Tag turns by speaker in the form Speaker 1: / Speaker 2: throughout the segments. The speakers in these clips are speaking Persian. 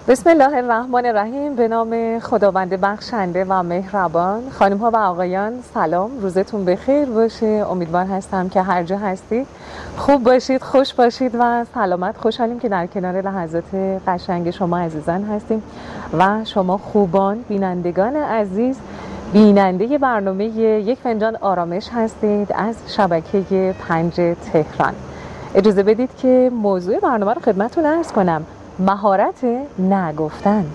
Speaker 1: بسم الله الرحمن الرحیم. به نام خداوند بخشنده و مهربان. خانم ها و آقایان سلام، روزتون بخیر باشه. امیدوار هستم که هر جا هستید خوب باشید، خوش باشید و سلامت. خوشحالیم که در کنار لحظات قشنگ شما عزیزان هستیم و شما خوبان بینندگان عزیز بیننده برنامه یک فنجان آرامش هستید از شبکه 5 تهران. اجازه بدید که موضوع برنامه رو خدمتتون عرض کنم: مهارت نگفتن.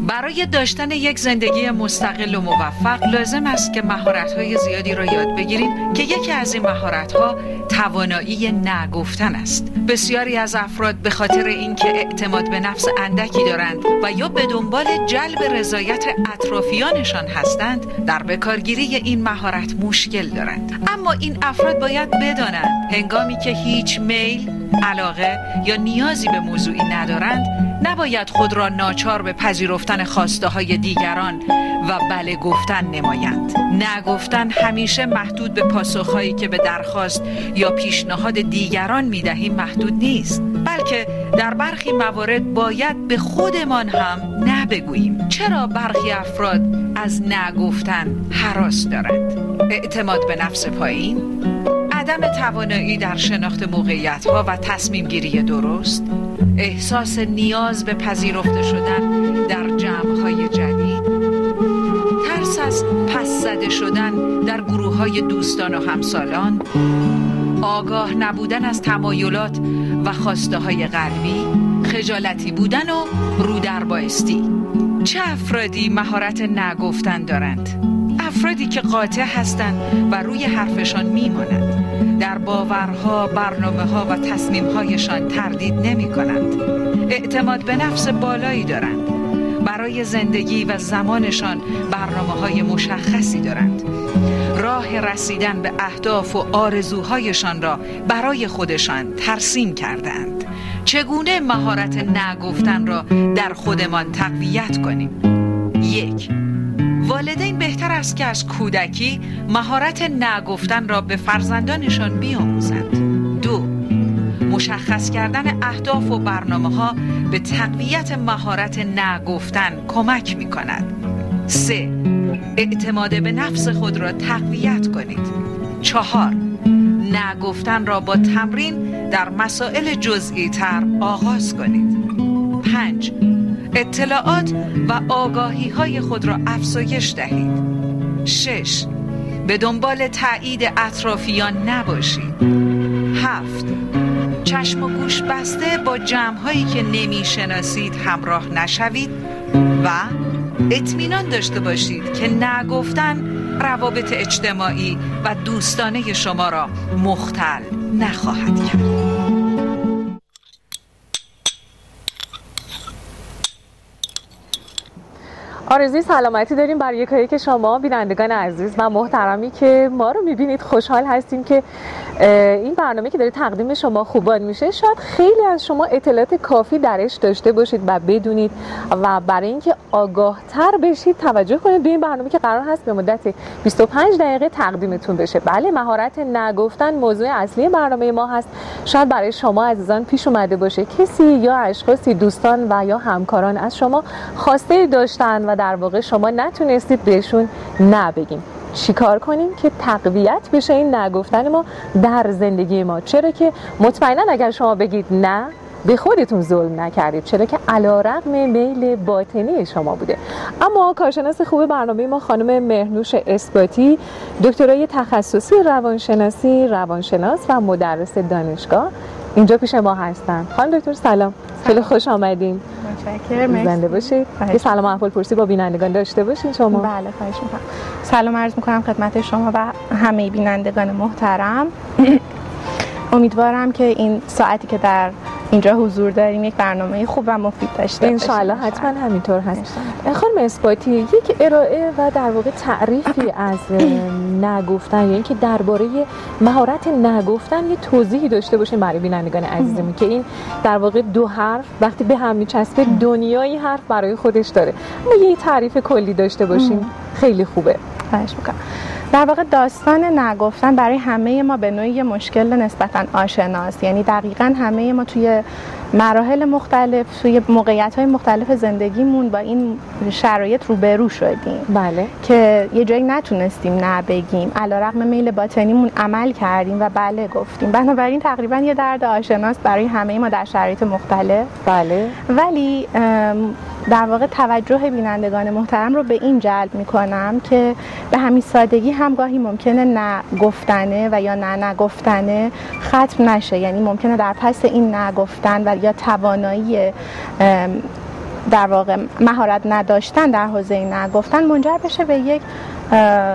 Speaker 2: برای داشتن یک زندگی مستقل و موفق لازم است که مهارت‌های زیادی را یاد بگیریم که یکی از این مهارت‌ها توانایی نگفتن است. بسیاری از افراد به خاطر اینکه اعتماد به نفس اندکی دارند و یا به دنبال جلب رضایت اطرافیانشان هستند، در بکارگیری این مهارت مشکل دارند. اما این افراد باید بدانند هنگامی که هیچ میل، علاقه یا نیازی به موضوعی ندارند، نباید خود را ناچار به پذیرفتن خواسته های دیگران و بله گفتن نمایند. نگفتن همیشه محدود به پاسخهایی که به درخواست یا پیشنهاد دیگران میدهیم محدود نیست، بلکه در برخی موارد باید به خودمان هم نبگوییم. چرا برخی افراد از نگفتن هراس دارند؟ اعتماد به نفس پایین، عدم توانایی در شناخت موقعیت‌ها و تصمیم گیری درست، احساس نیاز به پذیرفته شدن در جمع‌های جدید، ترس از پس زده شدن در گروه‌های دوستان و همسالان، آگاه نبودن از تمایلات و خواسته‌های قلبی، خجالتی بودن و رودربایستی. چه افرادی مهارت نگفتن دارند؟ افرادی که قاطع هستند و روی حرفشان میمانند، در باورها، برنامه‌ها و تصمیم‌هایشان تردید نمی‌کنند، اعتماد به نفس بالایی دارند، برای زندگی و زمانشان برنامه‌های مشخصی دارند، راه رسیدن به اهداف و آرزوهایشان را برای خودشان ترسیم کردند. چگونه مهارت نگفتن را در خودمان تقویت کنیم؟ 1. والدین بهتر است که از کودکی مهارت نگفتن را به فرزندانشان بیاموزند. 2. مشخص کردن اهداف و برنامه‌ها به تقویت مهارت نگفتن کمک می‌کند. 3. اعتماد به نفس خود را تقویت کنید. 4. نگفتن را با تمرین در مسائل جزئی تر آغاز کنید. 5. اطلاعات و آگاهی های خود را افزایش دهید. 6. به دنبال تایید اطرافیان نباشید. 7. چشم و گوش بسته با جمع هایی که نمی شناسید همراه نشوید و اطمینان داشته باشید که نگفتن روابط اجتماعی و دوستانه شما را مختل نخواهد کرد.
Speaker 1: آرزوی سلامتی داریم برای یکایی که شما بینندگان عزیز و محترمی که ما رو میبینید. خوشحال هستیم که این برنامه که داره تقدیم شما خوبان میشه شاید خیلی از شما اطلاعات کافی درش داشته باشید و بدونید و برای اینکه آگاه تر بشید توجه کنید به این برنامه که قرار هست به مدت 25 دقیقه تقدیمتون بشه. بله، مهارت نگفتن موضوع اصلی برنامه ما هست. شاید برای شما عزیزان پیش اومده باشه کسی یا اشخاصی، دوستان و یا همکاران از شما خواسته داشتن و در واقع شما نتونستید بهشون نبگیم. چیکار کنیم که تقویت بشه این نگفتن ما در زندگی ما؟ چرا که مطمئنا اگر شما بگید نه، به خودتون ظلم نکردید، چرا که علیرغم میل باطنی شما بوده. اما کارشناس خوب برنامه ما خانم مهرنوش اثباتی، دکترای تخصصی روانشناسی، روانشناس و مدرس دانشگاه اینجا پیش ما هستن. خانم دکتر سلام، خیلی خوش آمدین.
Speaker 3: متشکرم.
Speaker 1: زنده باشید. یه سلام احوال پرسی با بینندگان داشته باشین شما.
Speaker 3: بله، خواهش می‌کنم. سلام عرض می‌کنم خدمت شما و همه بینندگان محترم. امیدوارم که این ساعتی که در اینجا حضور داریم یک برنامه خوب و مفید داشته باشیم.
Speaker 1: انشاءالله حتما همینطور هست. خانم اثباتی، یک ارائه و در واقع تعریفی از نگفتن، یعنی که درباره مهارت نگفتن یه توضیحی داشته باشیم برای بینندگان عزیزمون که این در واقع دو حرف وقتی به هم میچسبه دنیای حرف برای خودش داره. ما یه تعریف کلی داشته باشیم خیلی خوبه.
Speaker 3: خواهش می‌کنم. در واقع داستان نگفتن برای همه ما به نوعی مشکل نسبتاً آشناست، یعنی دقیقاً همه ما توی مراحل مختلف، توی موقعیت‌های مختلف زندگیمون با این شرایط روبرو شدیم.
Speaker 1: بله.
Speaker 3: که یه جایی نتونستیم نه بگیم، علیرغم میل باطنیمون عمل کردیم و بله گفتیم. بنابراین تقریباً یه درد آشناست برای همه ما در شرایط مختلف.
Speaker 1: بله.
Speaker 3: ولی در واقع توجه بینندگان محترم رو به این جلب می‌کنم که به همین سادگی هم گاهی ممکنه نه گفتنه و یا نه نگفتنه ختم نشه، یعنی ممکنه در پس این نگفتن و یا توانایی در واقع مهارت نداشتن در حوزه نگفتن منجر بشه به یک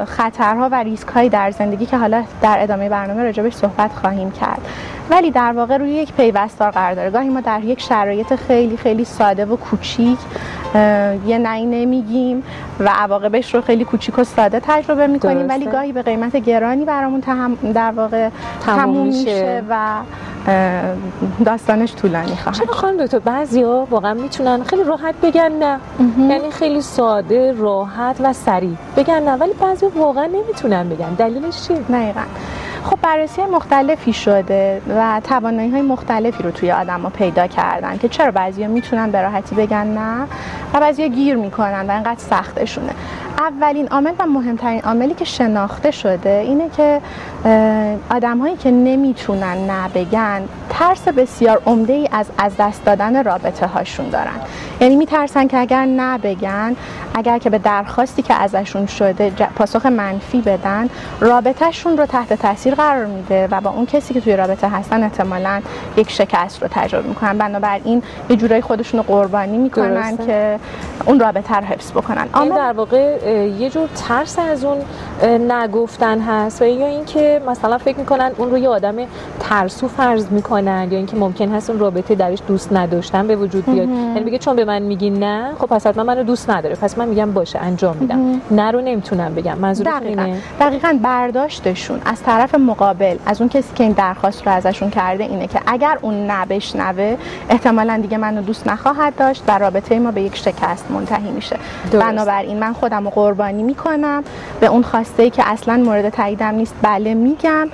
Speaker 3: خطرها و ریسک‌هایی در زندگی که حالا در ادامه برنامه راجبش صحبت خواهیم کرد. ولی در واقع روی یک پیوستار قرار داره. گاهی ما در یک شرایط خیلی خیلی ساده و کوچیک یه نهی نمیگیم و عواقبش رو خیلی کوچیک و ساده تجربه میکنیم، ولی گاهی به قیمت گرانی برامون در واقع تموم میشه و داستانش طولانی خواهد.
Speaker 1: چرا خانم دکتر بعضیا واقعا میتونن خیلی راحت بگن نه، یعنی خیلی ساده، راحت و سریع بگن نه، ولی بعضیا واقعا نمیتونن بگن. دلیلش چیه؟
Speaker 3: دقیقاً. خب بررسی مختلفی شده و توانایی‌های مختلفی رو توی آدم‌ها پیدا کردن که چرا بعضیا میتونن به راحتی بگن نه و بعضیا گیر میکنن و اینقدر سختشونه. اولین عامل و مهمترین عاملی که شناخته شده اینه که آدم‌هایی که نمیتونن نه بگن ترس بسیار عمده‌ای از دست دادن رابطه هاشون دارن. یعنی میترسن که اگر نه بگن، اگر که به درخواستی که ازشون شده پاسخ منفی بدن، رابطهشون رو تحت تاثیر قرار میده و با اون کسی که توی رابطه هستن احتمالاً یک شکست رو تجربه میکنن. بنابراین یه جورایی خودشون رو قربانی میکنن که اون رابطه رو حفظ بکنن.
Speaker 1: این در واقع یه جور ترس از اون نگفتن هست و یا اینکه مثلا فکر میکنن اون رو یه آدم ترسو فرض میکنن، یا اینکه ممکن هست اون رابطه درش دوست نداشتن به وجود بیاد. یعنی میگه چون به من میگی نه، خب پس حتما منو دوست نداره، پس من میگم باشه انجام میدم. نه رو نمیتونم بگم. منظورتون اینه؟
Speaker 3: دقیقاً برداشتشون از طرف مقابل، از اون کسی که این درخواست رو ازشون کرده اینه که اگر اون نه بشنوه احتمالاً دیگه منو دوست نخواهد داشت و رابطه ما به یک شکست منتهی میشه. بنابراین من خودم رو قربانی میکنم، به اون خواسته‌ای که اصلاً مورد تاییدم نیست بله میگم،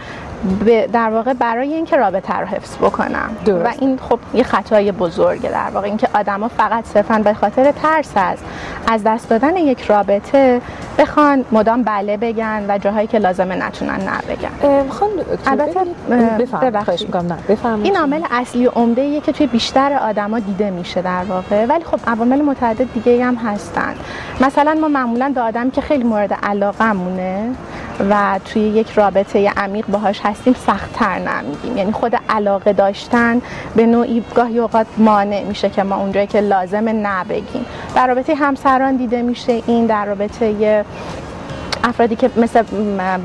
Speaker 3: در واقع برای اینکه رابطه رو حفظ بکنم. و این خب یه خطای بزرگه در واقع، اینکه آدما فقط صرفاً به خاطر ترس از دست دادن یک رابطه بخوان مدام بله بگن و جاهایی که لازمه نتونن نه بگن. البته این عامل اصلی و عمده‌ایه که توی بیشتر آدما دیده میشه در واقع، ولی خب عوامل متعدد دیگه هم هستن. مثلا ما معمولاً به آدمی که خیلی مورد علاقه‌مونه و توی یک رابطه عمیق باهاش هستیم سخت‌تر نمیگیم، یعنی خود علاقه داشتن به نوعی گاهی اوقات مانع میشه که ما اونجایی که لازمه نه بگیم. در رابطه همسران دیده میشه این، در رابطه افرادی که مثل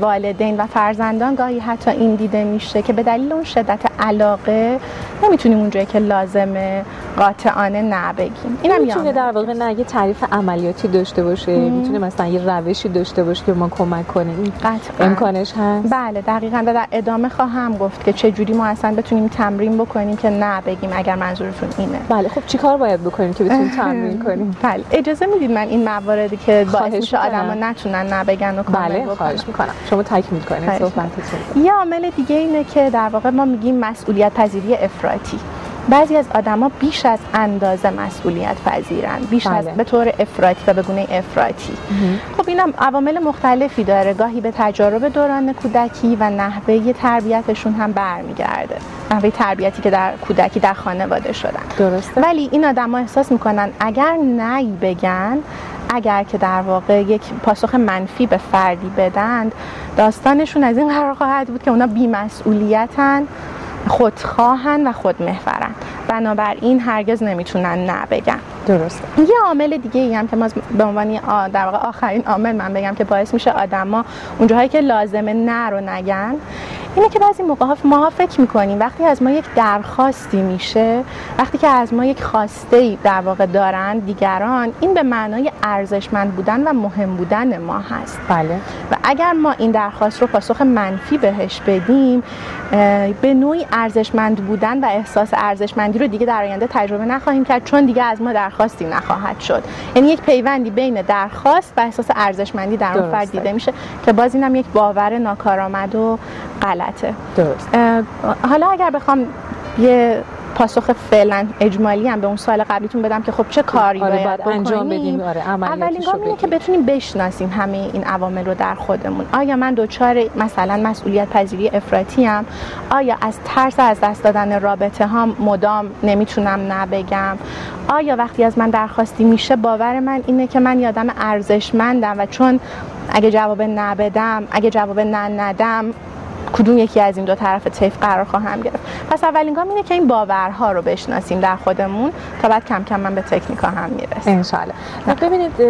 Speaker 3: والدین و فرزندان گاهی حتی این دیده میشه که به دلیل اون شدت علاقه نمیتونیم اونجایی که لازمه قاطعانه نه بگیم.
Speaker 1: اینم میتونه در واقع نه یه تعریف عملیاتی داشته باشه، میتونه مثلا یه روشی داشته باشه که ما کمک کنه. این امکانش هست؟
Speaker 3: بله دقیقاً. و در ادامه خواهم گفت که چه جوری ما اصلا بتونیم تمرین بکنیم که نه بگیم اگر منظورتون اینه.
Speaker 1: بله خب چیکار باید بکنیم که بتونیم تمرین کنیم؟
Speaker 3: بله اجازه میدید من این مواردی که باعث میشه آدما نتونن نه بگن و
Speaker 1: بله خواهش میکنم شما تکمیل کنید صحبتتون.
Speaker 3: یه عامل دیگه اینه که در واقع ما میگیم مسئولیت پذیری افراطی. بعضی از آدما بیش از اندازه مسئولیت پذیرن، بیش از به طور افراطی و به گونه افراطی. خب اینم عوامل مختلفی داره، گاهی به تجارب دوران کودکی و نحوه تربیتشون هم برمیگرده، نحوه تربیتی که در کودکی در خانواده شدن.
Speaker 1: درسته.
Speaker 3: ولی این آدما احساس میکنن اگر نه بگن، اگر که در واقع یک پاسخ منفی به فردی بدند، داستانشون از این قرار خواهد بود که اونا بی‌مسئولیتن، خودخواهن و خودمحورن. بنابراین هرگز نمیتونن نه بگن.
Speaker 1: درسته.
Speaker 3: یه عامل دیگه ای هم که ما به عنوان در واقع آخرین عامل من بگم که باعث میشه آدما اونجاهایی که لازمه نه رو نگن، اینه که بعضی موقع ما فکر میکنیم وقتی از ما یک درخواستی میشه، وقتی که از ما یک خواسته‌ای در واقع دارن دیگران، این به معنای ارزشمند بودن و مهم بودن ما هست.
Speaker 1: بله.
Speaker 3: و اگر ما این درخواست رو پاسخ منفی بهش بدیم، به نوعی ارزشمند بودن و احساس ارزشمندی رو دیگه در آینده تجربه نخواهیم کرد، چون دیگه از ما درخواستی نخواهد شد. یعنی یک پیوندی بین درخواست و احساس ارزشمندی در اون فرد دیده میشه که باز اینم یک باور ناکارآمد و غلطه.
Speaker 1: درست.
Speaker 3: حالا اگر بخوام یه پاسخ فعلا اجمالی هم به اون سوال قبلیتون بدم که خب چه کاری باید
Speaker 1: انجام بدیم،
Speaker 3: اولین گام اینه که بتونیم بشناسیم همه این عوامل رو در خودمون. آیا من دچار مثلا مسئولیت پذیری افراطی ام؟ آیا از ترس از دست دادن رابطه هام مدام نمیتونم نبگم؟ آیا وقتی از من درخواستی میشه باور من اینه که من یادم ارزشمندم و چون اگه جواب نبدم، اگه جواب ندم، کدوم یکی از این دو طرف طیف قرار خواهم گرفت؟ پس اولین گام اینه که این باورها رو بشناسیم در خودمون تا بعد کم کم من به تکنیکا هم میرسم
Speaker 1: ان شاء الله. ببینید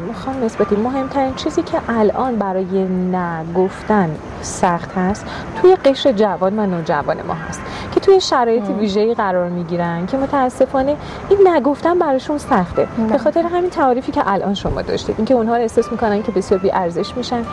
Speaker 1: میخوام نسبتی مهمترین چیزی که الان برای نگفتن سخت هست توی قشر جوان و نوجوان ما هست که توی شرایط ویژه‌ای قرار میگیرن که متاسفانه این نگفتن براشون سخته. به خاطر همین تعریفی که الان شما داشتید، اینکه اونها رو احساس میکنن که بسیار بی ارزش میشن،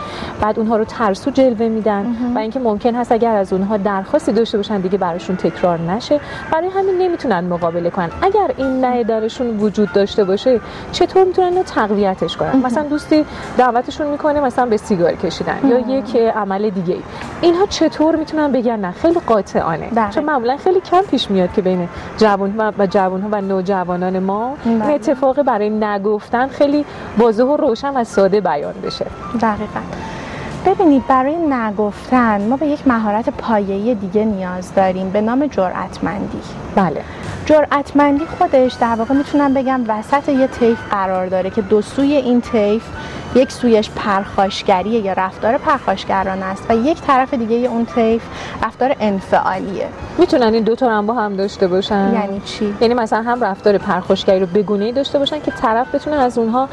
Speaker 1: بعد اونها رو ترسو جلوه میدن و اینکه ممکن هست اگر از اونها درخواستی داشته باشن دیگه براشون تکرار نشه، برای همین نمیتونن مقابله کنن. اگر این نه درشون وجود داشته باشه چطور میتونن اینو تقویتش کنن؟ مثلا دوستی دعوتشون میکنه مثلا به سیگار کشیدن یا یک عمل دیگه، اینها چطور میتونن بگن نه؟ خیلی قاطعانه، چون معمولا خیلی کم پیش میاد که بین جوان‌ها و نوجوانان ما این اتفاق برای نگفتن خیلی واضح و روشن و ساده بیان بشه.
Speaker 3: دقیقاً. ببینید برای نگفتن ما به یک مهارت پایه‌ای دیگه نیاز داریم به نام جرأتمندی.
Speaker 1: بله.
Speaker 3: جرأتمندی خودش در واقع میتونم بگم وسط یه طیف قرار داره که دو سوی این طیف یک سویش پرخاشگریه یا رفتار پرخاشگرانه است و یک طرف دیگه اون طیف رفتار انفعالیه.
Speaker 1: میتونن این دو تا هم با هم داشته باشن؟
Speaker 3: یعنی چی؟
Speaker 1: یعنی مثلا هم رفتار پرخاشگری رو به گونه‌ای داشته باشن که طرف بتونه از اونها،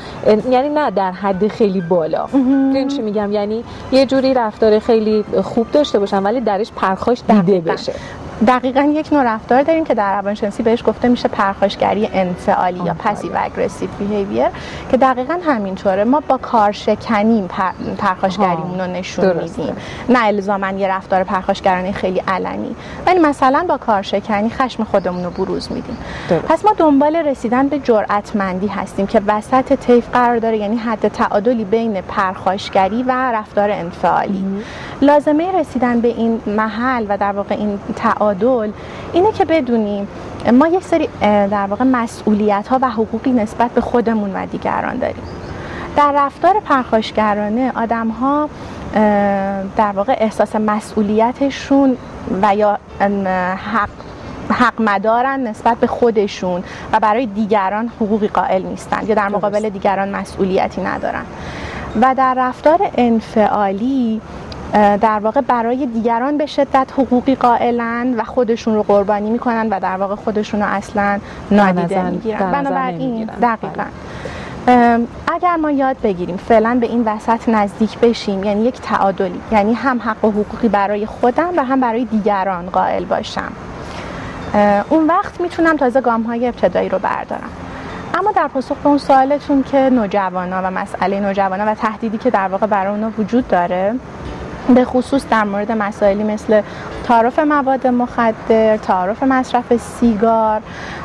Speaker 1: یعنی نه در حد خیلی بالا. این چی میگم؟ یعنی یه جوری رفتار خیلی خوب داشته باشن ولی درش پرخاش دیده بشه.
Speaker 3: دقیقاً یک نوع رفتار داریم که در روانشناسی بهش گفته میشه پرخاشگری انفعالی یا پسیو اگریسیو بیهیویر که دقیقاً همینطوره. ما با کارشکنی پرخاشگریمون رو نشون میدیم، نه الزاماً یه رفتار پرخاشگرانه خیلی علنی، ولی مثلا با کارشکنی خشم خودمون رو بروز میدیم. پس ما دنبال رسیدن به جرأتمندی هستیم که وسط طیف قرار داره، یعنی حد تعادلی بین پرخاشگری و رفتار انفعالی. لازمه رسیدن به این محل و در واقع این تعادل اینه که بدونیم ما یک سری در واقع مسئولیت‌ها و حقوقی نسبت به خودمون و دیگران داریم. در رفتار پرخاشگرانه آدم‌ها در واقع احساس مسئولیتشون و یا حق مدارن نسبت به خودشون و برای دیگران حقوقی قائل نیستن یا در مقابل دیگران مسئولیتی ندارن. و در رفتار انفعالی در واقع برای دیگران به شدت حقوقی قائلن و خودشون رو قربانی میکنن و در واقع خودشون رو اصلا نادیده میگیرن. بنابراین دقیقاً اگر ما یاد بگیریم فعلا به این وسط نزدیک بشیم، یعنی یک تعادلی، یعنی هم حق و حقوقی برای خودم و هم برای دیگران قائل باشم، اون وقت میتونم تازه گام‌های ابتدایی رو بردارم. اما در پاسخ به اون سوالتون که نوجوانا و مسئله نوجوانا و تهدیدی که در واقع برای اونا وجود داره، به خصوص در مورد مسائلی مثل تعارف مواد مخدر، تعارف مصرف سیگار،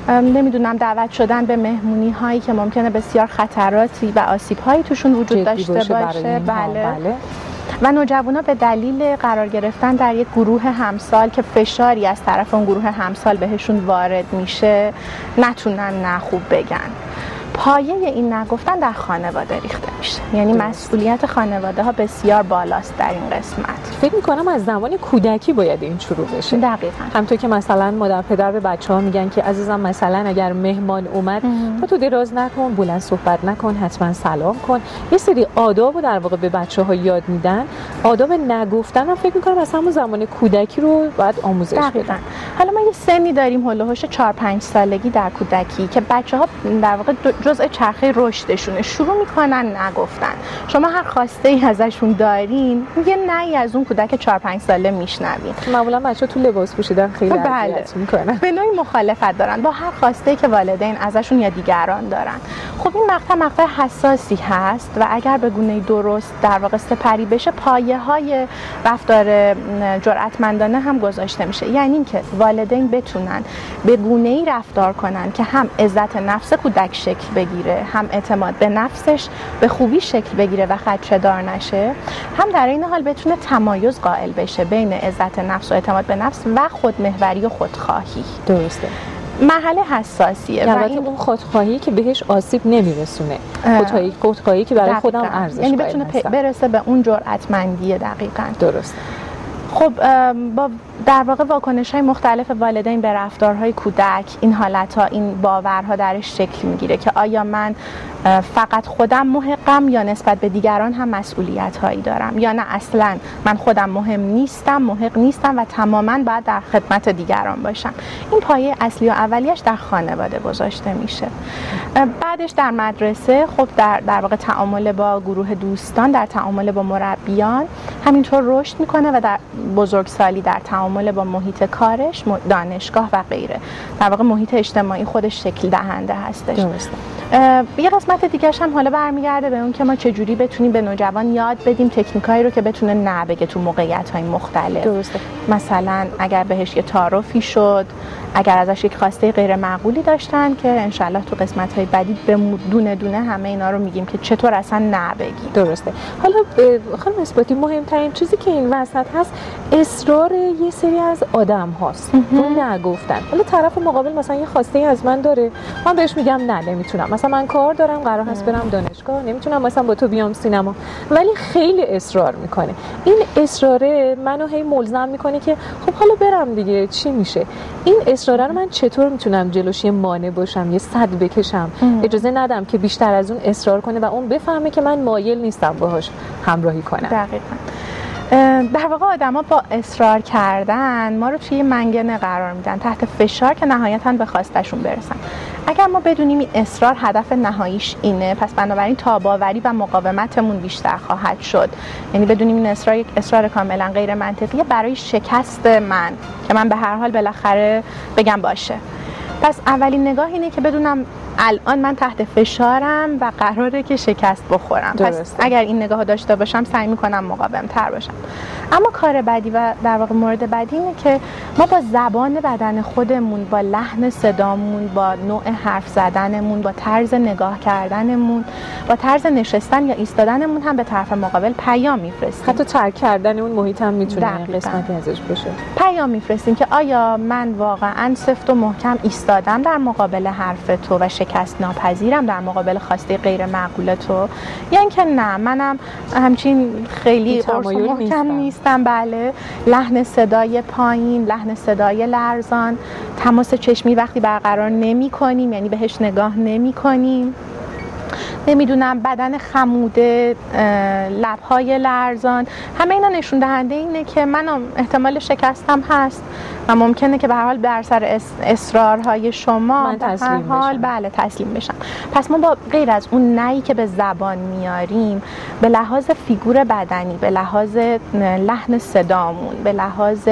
Speaker 3: نمیدونم دعوت شدن به مهمونی هایی که ممکنه بسیار خطراتی و آسیب هایی توشون وجود داشته باشه. بله. و نوجوانا به دلیل قرار گرفتن در یک گروه همسال که فشاری از طرف اون گروه همسال بهشون وارد میشه نتونن نه خوب بگن. پایه این نگفتن در خانواده ریخته میشه، یعنی مسئولیت خانواده ها بسیار بالاست در این قسمت.
Speaker 1: فکر میکنم از زمان کودکی باید این شروع بشه.
Speaker 3: دقیقاً.
Speaker 1: همونطور که مثلا مادر پدر به بچه‌ها میگن که عزیزم مثلا اگر مهمان اومد تو دراز نکن، بلند صحبت نکن، حتما سلام کن. یه سری آدابو در واقع به بچه‌ها یاد میدن. آداب نگفتن من فکر میکنم از همون زمان کودکی رو باید آموزش بدن.
Speaker 3: حالا ما یه سنی داریم هولوحش 4-5 سالگی در کودکی که بچه‌ها در واقع جزء چرخه رشدشونه، شروع میکنن نگفتن. شما هر خواسته ای ازشون دارین، یه نهی از اون کودک 4-5 ساله میشنوین.
Speaker 1: معمولا بچه‌ها تو لباس پوشیدن خیلی اذیت میکنن،
Speaker 3: به نوعی مخالفت دارن با هر خواسته که والدین ازشون یا دیگران دارن. خب این مقطع حساسی هست و اگر به گونه درست در واقع سپری بشه، پایه‌های رفتار جرأتمندانه هم گذاشته میشه. یعنی اینکه والدین بتونن به گونه‌ای رفتار کنن که هم عزت نفس کودک شکل بگیره، هم اعتماد به نفسش به خوبی شکل بگیره و خدشه‌دار نشه، هم در این حال بتونه تمایز قائل بشه بین عزت نفس و اعتماد به نفس و خودمحوری و خودخواهی.
Speaker 1: درسته.
Speaker 3: مرحله حساسیه
Speaker 1: و این اون خودخواهی که بهش آسیب نمیرسونه، خودخواهی که برای خودم ارزش قائل،
Speaker 3: یعنی بتونه برسه به اون جرأتمندی. دقیقاً
Speaker 1: درسته.
Speaker 3: خب با در واقع واکنش‌های مختلف والدین به رفتارهای کودک، این حالت‌ها، این باورها درش شکل میگیره که آیا من فقط خودم محقم یا نسبت به دیگران هم مسئولیت‌هایی دارم، یا نه اصلاً من خودم مهم نیستم، محق نیستم و تماماً باید در خدمت دیگران باشم. این پایه اصلی و اولیش در خانواده گذاشته میشه. بعدش در مدرسه خب در واقع تعامل با گروه دوستان، در تعامل با مربیان همینطور رشد میکنه و در بزرگسالی در تعامل با محیط کارش، دانشگاه و غیره. در واقع محیط اجتماعی خودش شکل دهنده هستش.
Speaker 1: درسته.
Speaker 3: یه قسمت دیگه‌ش هم حالا برمیگرده به اون که ما چجوری بتونیم به نوجوان یاد بدیم تکنیکایی رو که بتونه نه بگه تو موقعیت‌های مختلف.
Speaker 1: درسته.
Speaker 3: مثلا اگر بهش یه تعارفی شد، اگر ازش یک خواسته غیر معقولی داشتن، که انشالله تو قسمت‌های بعدی به دونه دونه همه اینا رو میگیم که چطور اصلا نه بگیم.
Speaker 1: درسته. حالا خانم اثباتی، مهمترین چیزی که این وسط هست اصرار یه سری از آدم هاست رو نگفتن. حالا طرف مقابل مثلا یه خواسته از من داره، من بهش میگم نه نمیتونم، مثلا من کار دارم، قرار هست برم دانشگاه، نمیتونم مثلا با تو بیام سینما، ولی خیلی اصرار میکنه. این اصراره منو هی ملزم میکنه که خب حالا برم دیگه، چی میشه؟ این اصراره رو من چطور میتونم جلوش مانع باشم، یه صد بکشم، اجازه ندم که بیشتر از اون اصرار کنه و اون بفهمه که من مایل نیستم باهاش همراهی کنم.
Speaker 3: دقیقاً. در واقع آدما با اصرار کردن ما رو توی منگنه قرار میدن، تحت فشار که نهایتاً به خواستشون برسن. اگر ما بدونیم این اصرار هدف نهاییش اینه، پس بنابراین تاب‌آوری و مقاومتمون بیشتر خواهد شد. یعنی بدونیم این اصرار یک اصرار کاملا غیر منطقیه برای شکست من، که من به هر حال بالاخره بگم باشه. پس اولین نگاه اینه که بدونم الان من تحت فشارم و قراره که شکست بخورم. پس اگر این نگاه داشته باشم سعی میکنم مقاوم تر باشم. اما کار بعدی و در واقع مورد بعدی اینه که ما با زبان بدن خودمون، با لحن صدامون، با نوع حرف زدنمون، با طرز نگاه کردنمون، با طرز نشستن یا ایستادنمون هم به طرف مقابل پیام میفرستیم.
Speaker 1: حتی ترک کردن اون محیط هم میتونه قسمتی ازش باشه.
Speaker 3: پیام میفرستیم که آیا من واقعا سفت و محکم ایستادم در مقابل حرف تو و شکست ناپذیرم در مقابل خواسته غیر معقول تو، یا اینکه نه منم همچین خیلی قرص و محکم نیستم. بله، لحن صدای پایین، لحن صدای لرزان، تماس چشمی وقتی برقرار نمی کنیم، یعنی بهش نگاه نمی کنیم، نمیدونم بدن خموده، لب‌های لرزان، همه اینا نشون دهنده اینه که من احتمال شکستم هست و ممکنه که به هر حال بر سر اصرارهای شما به هر حال بله تسلیم بشم. پس ما با غیر از اون نهی که به زبان میاریم، به لحاظ فیگور بدنی، به لحاظ لحن صدامون، به لحاظ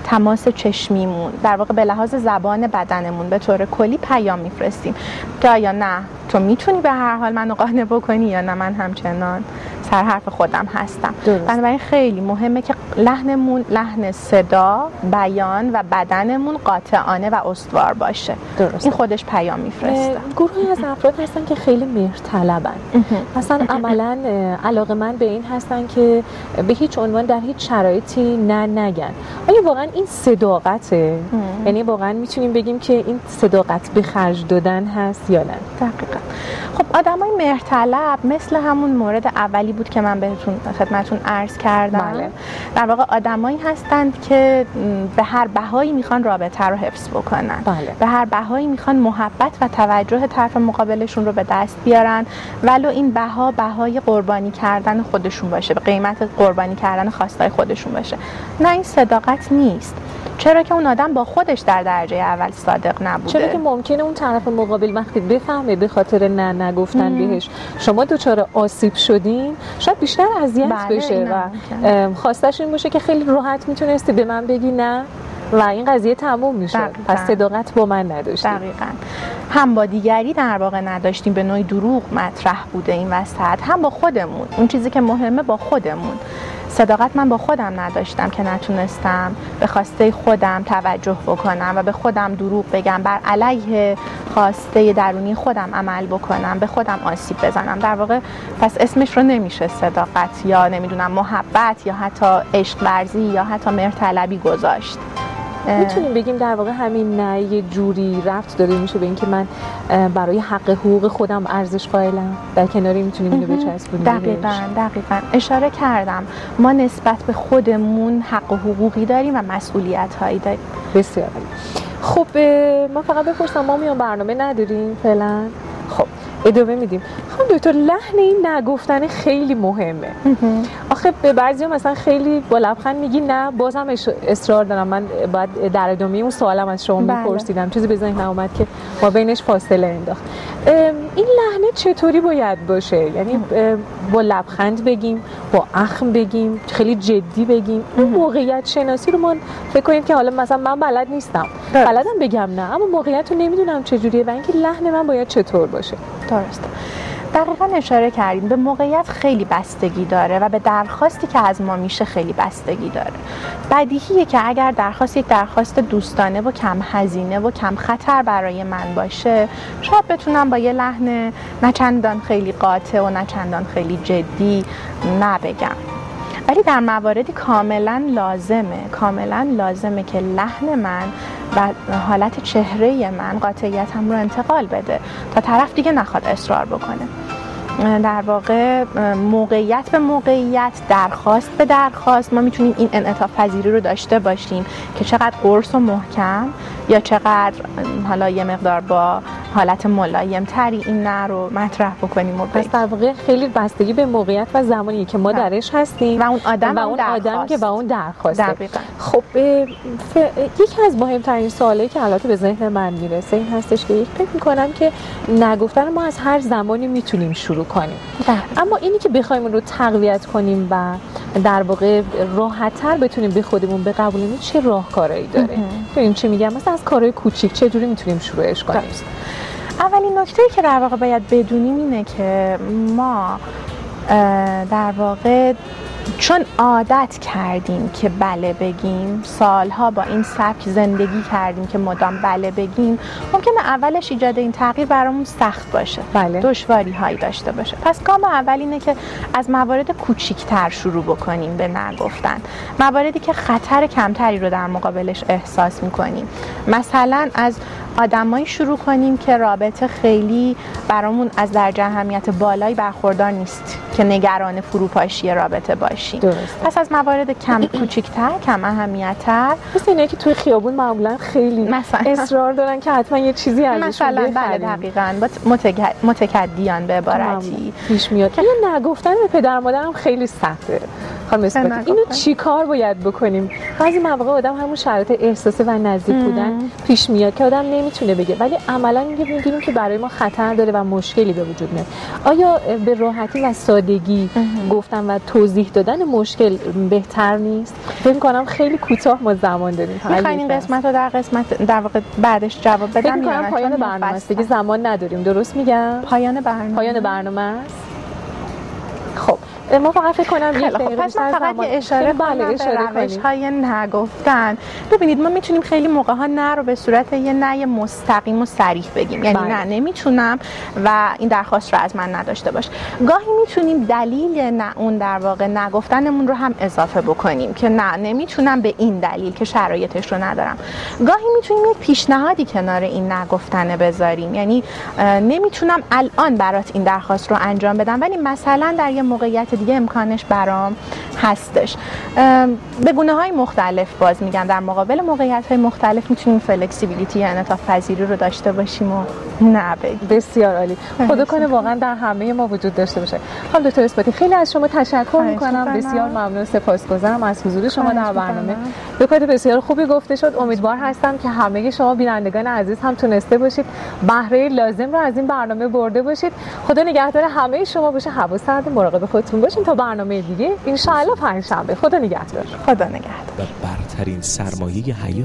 Speaker 3: تماس چشمیمون، در واقع به لحاظ زبان بدنمون به طور کلی پیام میفرستیم که آیا نه تو میتونی به هر حال منو قانع بکنی، یا نه من همچنان سر حرف خودم هستم. بنابراین خیلی مهمه که لحنمون، لحن صدا، بیان و بدنمون قاطعانه و استوار باشه. این خودش پیام میفرسته.
Speaker 1: گروهی از افراد هستن که خیلی مهرطلبن، مثلا عملاً علاقه‌مند به این هستن که به هیچ عنوان در هیچ شرایطی نه نگن. آیا واقعا این صداقته؟ یعنی واقعا میتونیم بگیم که این صداقت به خرج دادن هست یا نه؟
Speaker 3: دقیقاً. خب آدمای مهرطلب مثل همون مورد اولی بود که من بهتون خدمتتون عرض کردم.
Speaker 1: بله.
Speaker 3: در واقع آدمایی هستند که به هر بهایی میخوان رابطه رو حفظ بکنن.
Speaker 1: بله.
Speaker 3: به هر بهایی میخوان محبت و توجه طرف مقابلشون رو به دست بیارن، ولو این بهای قربانی کردن خودشون باشه، به قیمت قربانی کردن خواستای خودشون باشه. نه، این صداقت نیست. چرا که اون آدم با خودش در درجه اول صادق نبوده.
Speaker 1: چرا که ممکنه اون طرف مقابل وقتی بفهمه به خاطر نه نگفتن بهش شما دچار آسیب شدین، شاید بیشتر اذیت بشه و خواستش این باشه که خیلی راحت میتونستی به من بگی نه و این قضیه تموم میشه. پس صداقت با من نداشتیم.
Speaker 3: دقیقاً. هم با دیگری در واقع نداشتیم، به نوعی دروغ مطرح بوده این وسط، هم با خودمون. اون چیزی که مهمه با خودمون. صداقت من با خودم نداشتم که نتونستم به خواسته خودم توجه بکنم و به خودم دروغ بگم، بر علیه خواسته درونی خودم عمل بکنم، به خودم آسیب بزنم. در واقع پس اسمش رو نمیشه صداقت یا نمیدونم محبت یا حتی عشق ورزی یا حتی مهرطلبی گذاشت.
Speaker 1: میتونیم بگیم در واقع همین نه یه جوری رفت داره میشه به اینکه من برای حق حقوق خودم ارزش قائلم، در کناری میتونیم اینو بچسبونیم.
Speaker 3: دقیقاً اشاره کردم، ما نسبت به خودمون حق و حقوقی داریم و مسئولیت هایی داریم.
Speaker 1: بسیار خب. من فقط بپرسم، ما میان برنامه نداریم فعلا؟ خب ادامه میدیم. خب دکتر، لحن این نگفتن خیلی مهمه. آخه به بعضیا مثلا خیلی با لبخند میگی نه، بازم اصرار دارم. من باید در ادامه اون سوالم از شما میپرسیدم، چیزی به ذهنم اومد که ما بینش فاصله انداخت. این لحنه چطوری باید باشه؟ یعنی با لبخند بگیم، با اخم بگیم، خیلی جدی بگیم؟ اون موقعیت شناسی رو ما فکر کنیم که حالا مثلا من بلد نیستم، بلدم بگم نه، اما موقعیت رو نمیدونم چجوریه و اینکه لحن من باید چطور باشه.
Speaker 3: درسته. دقیقاً اشاره کردیم، به موقعیت خیلی بستگی داره و به درخواستی که از ما میشه خیلی بستگی داره. بدیهیه که اگر درخواست یک درخواست دوستانه و کم هزینه و کم خطر برای من باشه، شاید بتونم با یه لحن نه چندان خیلی قاطع و نه چندان خیلی جدی نبگم. ولی در مواردی کاملا لازمه که لحن من و حالت چهره من قاطعیتم رو انتقال بده تا طرف دیگه نخواد اصرار بکنه. در واقع موقعیت به موقعیت، درخواست به درخواست ما میتونیم این انعطاف پذیری رو داشته باشیم که چقدر قرص و محکم یا چقدر حالا یه مقدار با حالت ملایم تری این نه رو مطرح بکنیم.
Speaker 1: پس در واقع خیلی بستگی به موقعیت و زمانی که ما درش هستیم
Speaker 3: و اون آدم
Speaker 1: که با اون درخواسته.
Speaker 3: دقیقاً.
Speaker 1: خب یکی از مهمترین سوالایی که البته به ذهن من میرسه این هستش که فکر میکنم که نگفتن ما از هر زمانی میتونیم شروع کنیم، اما اینی که بخوایم اون رو تقویت کنیم و در واقع راحت‌تر بتونیم به خودمون بقبولونیم، چه راهکارهایی داره؟ ببین چی میگم، مثلا از کارهای کوچیک چه جوری میتونیم شروعش کنیم؟
Speaker 3: اولین نکته‌ای که در واقع باید بدونیم اینه که ما در واقع چون عادت کردیم که بله بگیم، سالها با این سبک زندگی کردیم که مدام بله بگیم، ممکنه اولش ایجاد این تغییر برامون سخت باشه، دشواری هایی داشته باشه. پس گام اول اینه که از موارد کوچیک‌تر شروع بکنیم به نگفتن، مواردی که خطر کمتری رو در مقابلش احساس می‌کنیم. مثلا از آدمایی شروع کنیم که رابطه خیلی برامون از درجه اهمیت بالایی برخوردار نیست که نگران فروپاشی رابطه باشیم. پس از موارد کم کوچیک‌تر، کم اهمیت‌تر،
Speaker 1: مثل اینه که توی خیابون معمولا خیلی اصرار دارن که حتما یه چیزی ازشون بخریم.
Speaker 3: بله دقیقاً، متکدیان به عبارتی
Speaker 1: پیش میاد که نگفتن به پدر مادرم خیلی سخته. خانم اثباتی، اینو چی کار باید بکنیم؟ بعضی مواقع آدم همون شرایط احساسی و نزدیک بودن پیش میاد که آدم نمیتونه بگه، ولی عملاً میگیم که برای ما خطر داره و مشکلی به وجود میاد. آیا به راحتی و سادگی گفتن و توضیح دادن مشکل بهتر نیست؟ فکر کنم خیلی کوتاه ما زمان داریم.
Speaker 3: میخواین این قسمت رو در واقع بعدش جواب بدم؟
Speaker 1: فکر کنم پایان برنامه است دیگه، زمان نداریم. درست میگم؟
Speaker 3: پایان
Speaker 1: برنامه است. خب ما فقط فکر کنم یک دقیقه بیشتر
Speaker 3: فقط یه اشاره به روش‌های نگفتن. ببینید ما میتونیم خیلی موقع‌ها نه رو به صورت یه نه مستقیم و صریح بگیم، یعنی نه نمیتونم و این درخواست رو از من نداشته باش. گاهی میتونیم دلیل نه اون در واقع نگفتنمون رو هم اضافه بکنیم که نه نمیتونم به این دلیل که شرایطش رو ندارم. گاهی میتونیم یک پیشنهادی کنار این نگفتن بذاریم، یعنی نمیتونم الان برات این درخواست رو انجام بدم، ولی مثلا در یه موقعیت دیگه امکانش برام هستش. به گونه‌های مختلف باز میگم در مقابل موقعیت‌های مختلف میتونیم فلکسیبیلیتی یا انعطاف پذیری رو داشته باشیم و نه بگیم.
Speaker 1: بسیار عالی. خدا کنه واقعا در همه ما وجود داشته باشه. خانم دکتر اثباتی خیلی از شما تشکر میکنم. بسیار ممنون و سپاسگزارم از حضور شما در برنامه. نکات بسیار خوبی گفته شد. امیدوار هستم که همه شما بینندگان عزیز هم تونسته باشید بهره لازم رو از این برنامه برده باشید. خدا نگهدار همه شما باشه. حواستون مراقب خودتون باشین تا برنامه دیگه ان شاء الله پنجشنبه. خدا نگهدار.
Speaker 3: خدا نگهدار.
Speaker 4: و برترین سرمایه حیات